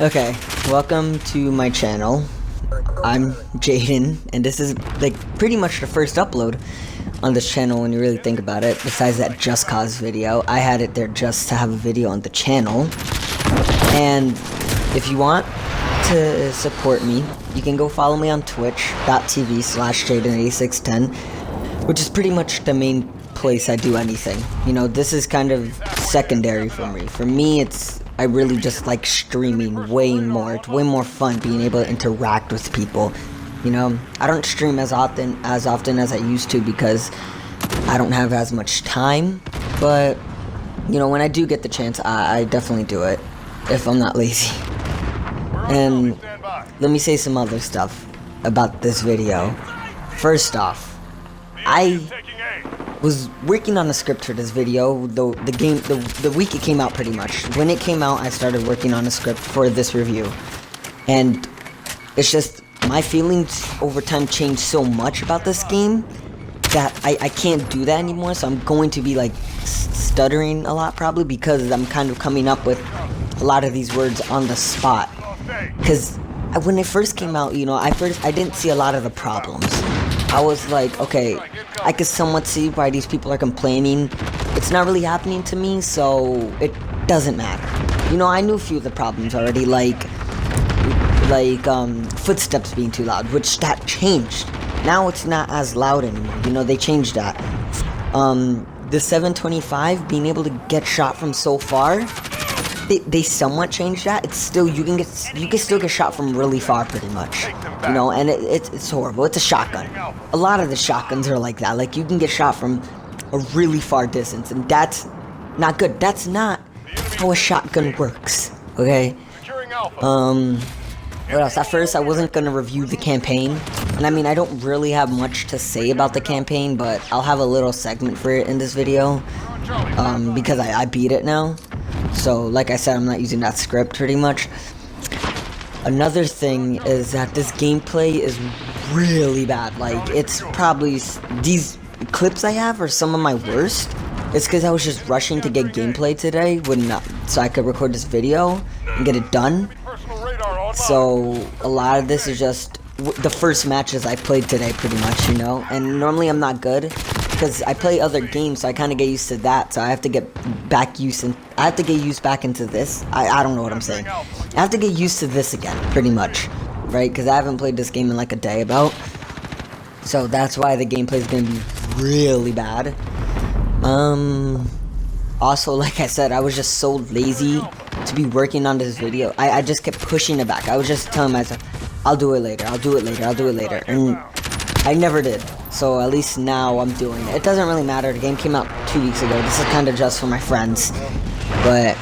Okay, welcome to my channel. I'm Jaden, and this is like pretty much the first upload on this channel when you really think about it, besides that Just Cause video. I had it there just to have a video on the channel. And if you want to support me, you can go follow me on twitch.tv/Jaden8610, which is pretty much the main place I do anything. You know, this is kind of secondary for me. For me, I really just like streaming way more. It's way more fun being able to interact with people. You know, I don't stream as often as I used to because I don't have as much time. But, you know, when I do get the chance, I definitely do it if I'm not lazy. And let me say some other stuff about this video. First off, I was working on a script for this video, the week it came out pretty much. When it came out, I started working on a script for this review. And it's just, my feelings over time changed so much about this game that I can't do that anymore, so I'm going to be like stuttering a lot probably because I'm kind of coming up with a lot of these words on the spot. Because when it first came out, you know, I didn't see a lot of the problems. I was like, okay, I could somewhat see why these people are complaining. It's not really happening to me, so it doesn't matter. You know, I knew a few of the problems already, like footsteps being too loud, which that changed. Now it's not as loud anymore. You know, they changed that. The 725 being able to get shot from so far, they somewhat changed that. It's still, you can still get shot from really far pretty much, you know, and it's horrible. It's a shotgun. A lot of the shotguns are like that. Like, you can get shot from a really far distance, and that's not good. That's not how a shotgun works, okay? What else? At first, I wasn't gonna review the campaign, and I mean, I don't really have much to say about the campaign, but I'll have a little segment for it in this video, because I beat it now. So, like I said, I'm not using that script pretty much. Another thing is that this gameplay is really bad. Like, it's probably, these clips I have are some of my worst. It's because I was just rushing to get gameplay today, so I could record this video and get it done. So, a lot of this is just the first matches I played today pretty much, you know. And normally I'm not good, because I play other games, so I kind of get used to that, so I have to get used back into this. I don't know what I'm saying. I have to get used to this again, pretty much, right? Because I haven't played this game in like a day about. So that's why the gameplay is going to be really bad. Also, like I said, I was just so lazy to be working on this video. I just kept pushing it back. I was just telling myself, I'll do it later, I'll do it later, I'll do it later. And I never did. So at least now I'm doing it. It doesn't really matter. The game came out 2 weeks ago. This is kind of just for my friends. But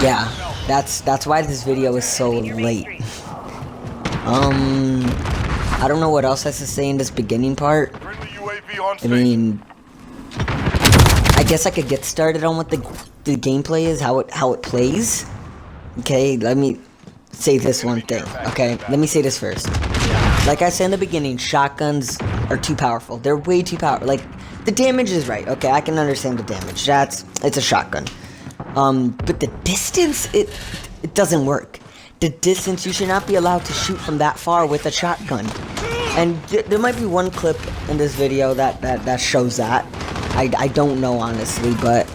yeah, that's why this video is so late. I don't know what else I have to say in this beginning part. I mean, I guess I could get started on what the gameplay is, how it plays. Okay, let me say this one thing. Okay, let me say this first. Like I said in the beginning, shotguns are too powerful. They're way too powerful. Like, the damage is right. Okay, I can understand the damage. It's a shotgun. But the distance, it doesn't work. The distance, you should not be allowed to shoot from that far with a shotgun. And there might be one clip in this video that shows that. I don't know, honestly, but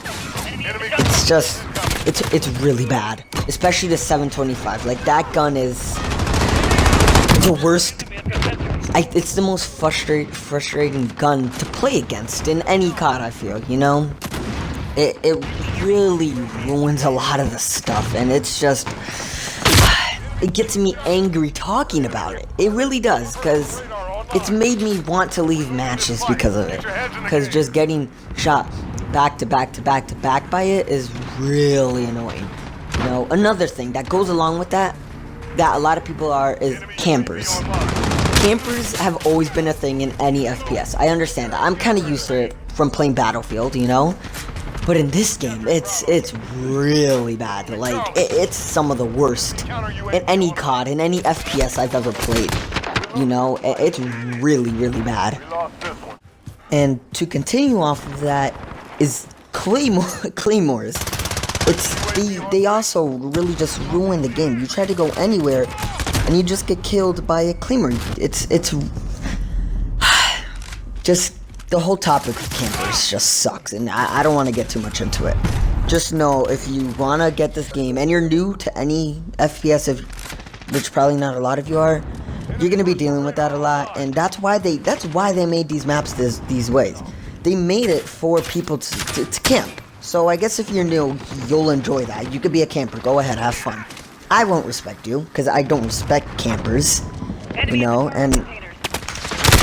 it's just, it's really bad. Especially the 725. Like, that gun is the worst. It's the most frustrating gun to play against in any COD, I feel, you know? It really ruins a lot of the stuff, and it's just, it gets me angry talking about it. It really does, because it's made me want to leave matches because of it. Because just getting shot back to back to back to back by it is really annoying. You know, another thing that goes along with that a lot of people is campers. Campers have always been a thing in any FPS. I understand that. I'm kind of used to it from playing Battlefield, you know? But in this game, it's really bad. Like, it's some of the worst in any COD, in any FPS I've ever played. You know, it's really, really bad. And to continue off of that is claymores. they also really just ruin the game. You try to go anywhere, and you just get killed by a claimer. It's just the whole topic of campers just sucks, and I don't want to get too much into it. Just know, if you want to get this game and you're new to any FPS, which probably not a lot of you are, you're gonna be dealing with that a lot, and that's why they made these maps these ways. They made it for people to camp. So I guess if you're new, you'll enjoy that. You could be a camper. Go ahead, have fun. I won't respect you because I don't respect campers, you know, and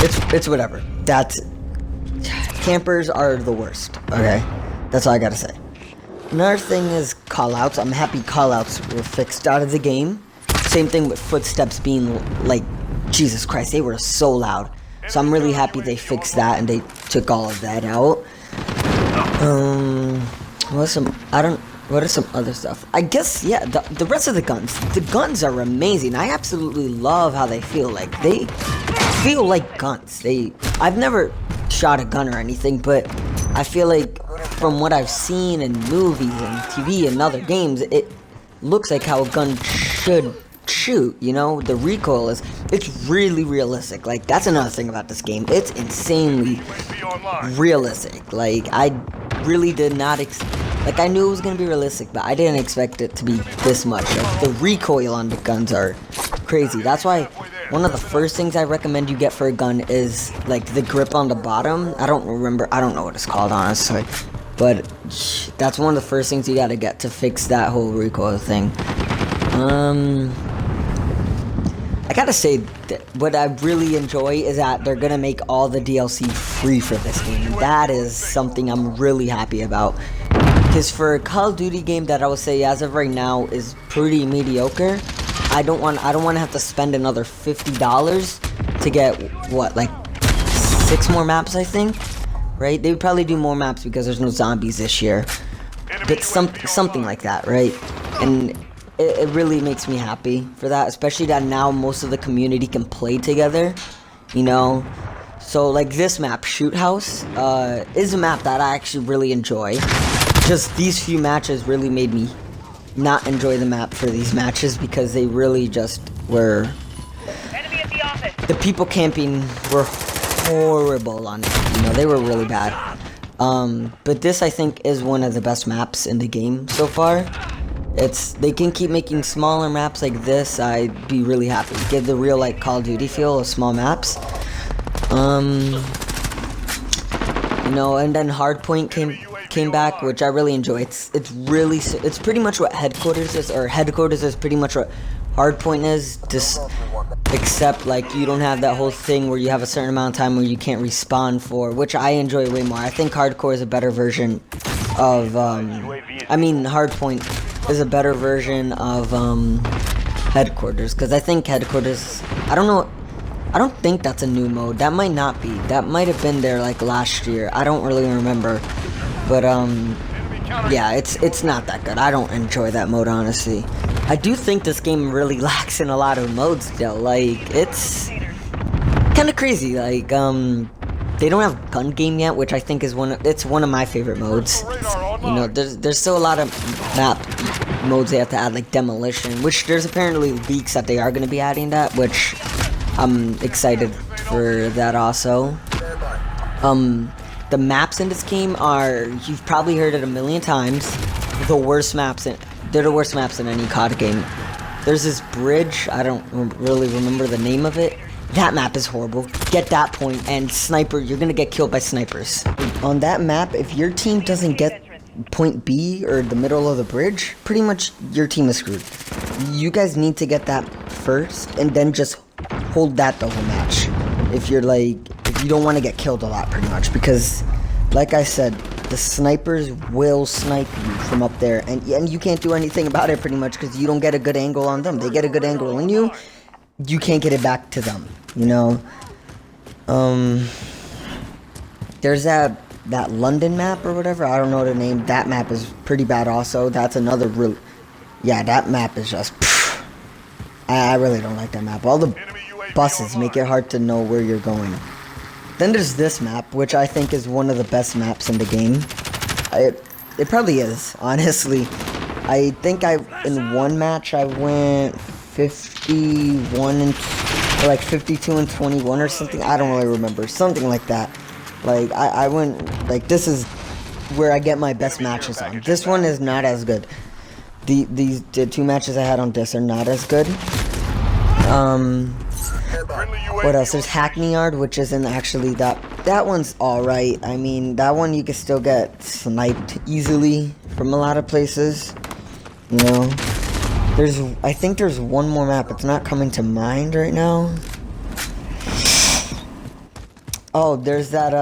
it's whatever. Campers are the worst. Okay, that's all I gotta say. Another thing is callouts. I'm happy callouts were fixed out of the game. Same thing with footsteps being like, Jesus Christ, they were so loud. So I'm really happy they fixed that and they took all of that out. What are some other stuff? I guess, yeah, the rest of the guns. The guns are amazing. I absolutely love how they feel. Like, they feel like guns. I've never shot a gun or anything, but I feel like from what I've seen in movies and TV and other games, it looks like how a gun should shoot, you know? The recoil it's really realistic. Like, that's another thing about this game. It's insanely realistic. Like, I really did not like, I knew it was gonna be realistic, but I didn't expect it to be this much. Like, the recoil on the guns are crazy. That's why one of the first things I recommend you get for a gun is, like, the grip on the bottom. I don't know what it's called, honestly, but that's one of the first things you gotta get to fix that whole recoil thing. I gotta say that what I really enjoy is that they're gonna make all the DLC free for this game. That is something I'm really happy about. Because for a Call of Duty game that I would say as of right now is pretty mediocre, I don't want to have to spend another $50 to get what, like 6 more maps, I think, right? They would probably do more maps because there's no zombies this year, but something like that, right? And it really makes me happy for that, especially that now most of the community can play together, you know? So, like, this map, Shoot House, is a map that I actually really enjoy. Just these few matches really made me not enjoy the map for these matches because they really just were... Enemy at the office. The people camping were horrible on it, you know, they were really bad. But this, I think, is one of the best maps in the game so far. They can keep making smaller maps like this, I'd be really happy. Give the real, like, Call of Duty feel of small maps. You know, and then Hardpoint came back, which I really enjoy. It's pretty much what Headquarters is, or Headquarters is pretty much what Hardpoint is, just except, like, you don't have that whole thing where you have a certain amount of time where you can't respawn for, which I enjoy way more. I think Hardcore is a better version of, Hardpoint is a better version of, Headquarters, because I think Headquarters, I don't think that's a new mode. That might not be. That might have been there, like, last year. I don't really remember. But, yeah, it's not that good. I don't enjoy that mode, honestly. I do think this game really lacks in a lot of modes, though. Like, it's kind of crazy. Like, they don't have gun game yet, which I think is one of my favorite modes. You know, there's still a lot of map modes they have to add, like Demolition, which there's apparently leaks that they are going to be adding that, which I'm excited for that also. The maps in this game are, you've probably heard it a million times, the worst maps they're the worst maps in any COD game. There's this bridge, I don't really remember the name of it. That map is horrible. Get that point, and sniper, you're gonna get killed by snipers. On that map, if your team doesn't get point B, or the middle of the bridge, pretty much your team is screwed. You guys need to get that first, and then just hold that the whole match. If you don't want to get killed a lot, pretty much, because, like I said, the snipers will snipe you from up there, and you can't do anything about it, pretty much, because you don't get a good angle on them. They get a good angle on you, you can't get it back to them, you know? There's that London map, or whatever, I don't know the name. That map is pretty bad also. That's another yeah, that map is just, I really don't like that map. All the buses make it hard to know where you're going. Then there's this map, which I think is one of the best maps in the game. It probably is, honestly. I think in one match I went 51 and or like 52 and 21 or something. I don't really remember. Something like that. Like I went like this is where I get my best matches on. This one is not as good. The two matches I had on this are not as good. What else? There's Hackney Yard, which isn't actually that one's alright. I mean, that one you can still get sniped easily from a lot of places. You know? I think there's one more map. It's not coming to mind right now. Oh, there's that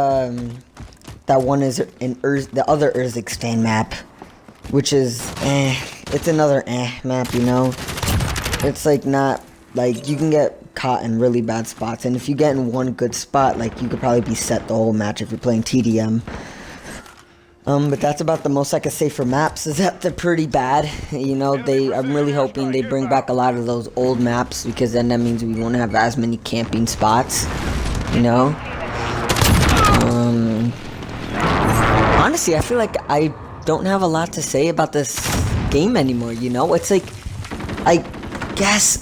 one is in the other Urzikstan map, which is it's another map, you know. It's like not like you can get caught in really bad spots, and if you get in one good spot, like you could probably be set the whole match if you're playing TDM. But that's about the most I can say for maps, is that they're pretty bad. You know, I'm really hoping they bring back a lot of those old maps, because then that means we won't have as many camping spots, you know. Honestly, I feel like I don't have a lot to say about this game anymore, you know? It's like, I guess,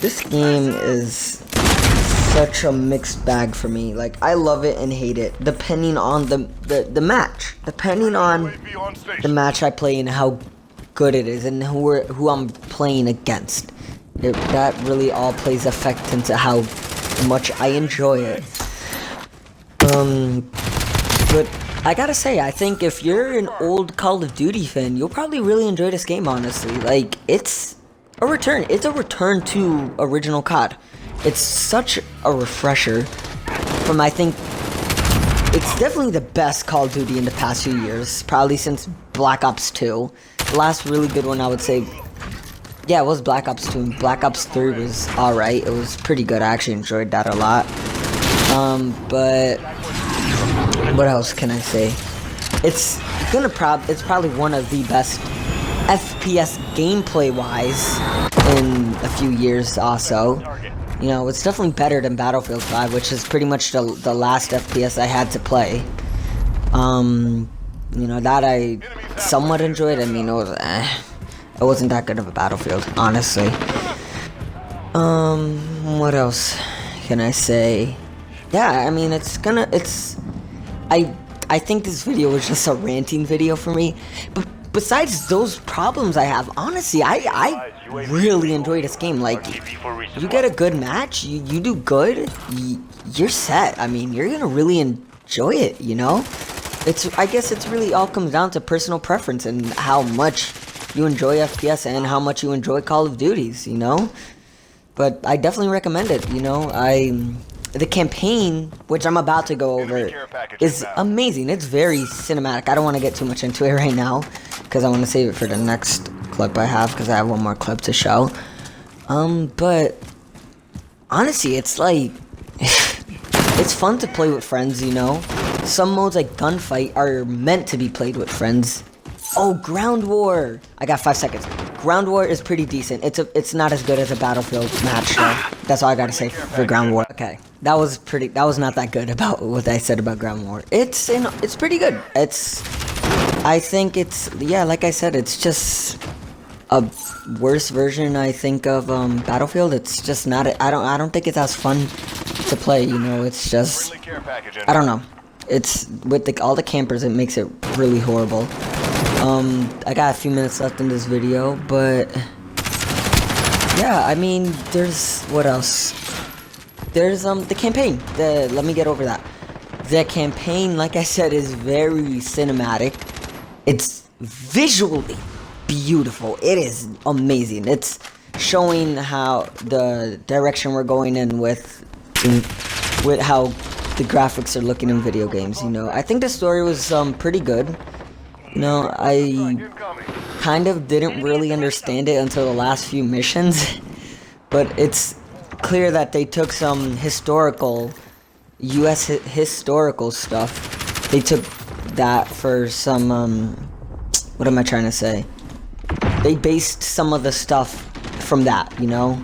this game is such a mixed bag for me. Like, I love it and hate it, depending on the match. Depending on the match I play and how good it is and who I'm playing against. That really all plays effect into how much I enjoy it. But I gotta say, I think if you're an old Call of Duty fan, you'll probably really enjoy this game, honestly. Like, it's a return to original COD. It's such a refresher from, I think, it's definitely the best Call of Duty in the past few years, probably since Black Ops 2. The last really good one, I would say, yeah, it was Black Ops 2, and Black Ops 3 was alright. It was pretty good. I actually enjoyed that a lot. But what else can I say? It's probably one of the best FPS gameplay-wise in a few years also. You know, it's definitely better than Battlefield 5, which is pretty much the last FPS I had to play. You know, that I somewhat enjoyed. I mean, it wasn't that good of a Battlefield, honestly. What else can I say? Yeah, I mean, I think this video was just a ranting video for me, but besides those problems I have, honestly, I really enjoy this game. Like, you get a good match, you do good, you're set. I mean, you're gonna really enjoy it, you know? I guess it's really all comes down to personal preference and how much you enjoy FPS and how much you enjoy Call of Duties, you know? But I definitely recommend it, you know? The campaign, which I'm about to go over, is amazing. It's very cinematic. I don't want to get too much into it right now, because I want to save it for the next clip I have, because I have one more clip to show. But honestly, it's like, it's fun to play with friends, you know? Some modes like Gunfight are meant to be played with friends. Oh, Ground War! I got 5 seconds. Ground War is pretty decent. It's not as good as a Battlefield match, though. That's all I gotta say for Ground War. Okay, that was not that good about what I said about Ground War. It's pretty good. I think yeah, like I said, it's just a worse version, I think, of Battlefield. It's just not. I don't think it's as fun to play. You know, it's just, I don't know. It's with all the campers, it makes it really horrible. I got a few minutes left in this video, but yeah, I mean, there's, what else? There's, the campaign. Let me get over that. The campaign, like I said, is very cinematic. It's visually beautiful. It is amazing. It's showing how the direction we're going in with how the graphics are looking in video games, you know. I think the story was, pretty good. You know, I kind of didn't really understand it until the last few missions, but it's clear that they took some US historical stuff. They took that for some, what am I trying to say? They based some of the stuff from that, you know?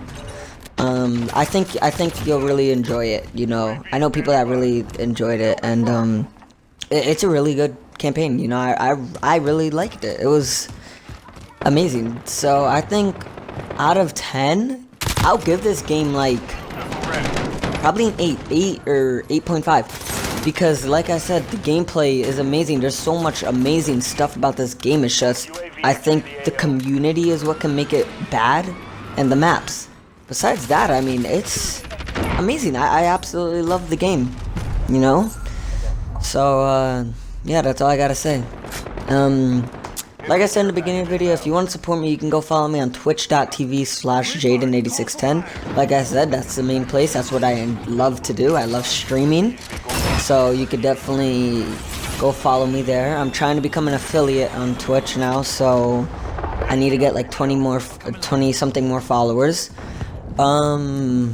I think you'll really enjoy it, you know? I know people that really enjoyed it, and, it's a really good campaign. You know, I really liked it. It was amazing. So I think out of 10, I'll give this game like probably an 8 or 8.5. Because like I said, the gameplay is amazing. There's so much amazing stuff about this game. It's just, I think the community is what can make it bad, and the maps. Besides that, I mean, it's amazing. I absolutely love the game, you know? So, yeah, that's all I gotta say. Like I said in the beginning of the video, if you want to support me, you can go follow me on twitch.tv/Jaden8610. Like I said, that's the main place. That's what I love to do. I love streaming. So you could definitely go follow me there. I'm trying to become an affiliate on Twitch now, so I need to get like 20 something more followers. What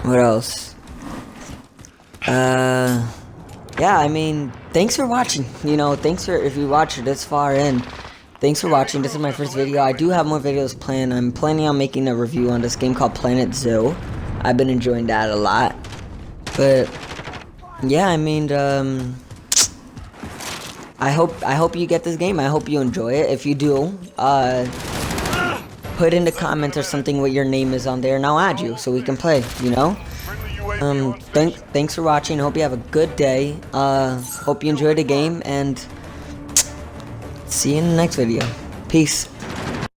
else? Yeah, I mean, thanks for watching. You know, thanks for, if you watched it this far in, thanks for watching. This is my first video. I do have more videos planned. I'm planning on making a review on this game called Planet Zoo. I've been enjoying that a lot. But yeah, I mean, I hope you get this game. I hope you enjoy it. If you do, put in the comments or something what your name is on there, and I'll add you so we can play, you know? Thanks for watching. Hope you have a good day. Hope you enjoy the game, and see you in the next video. Peace.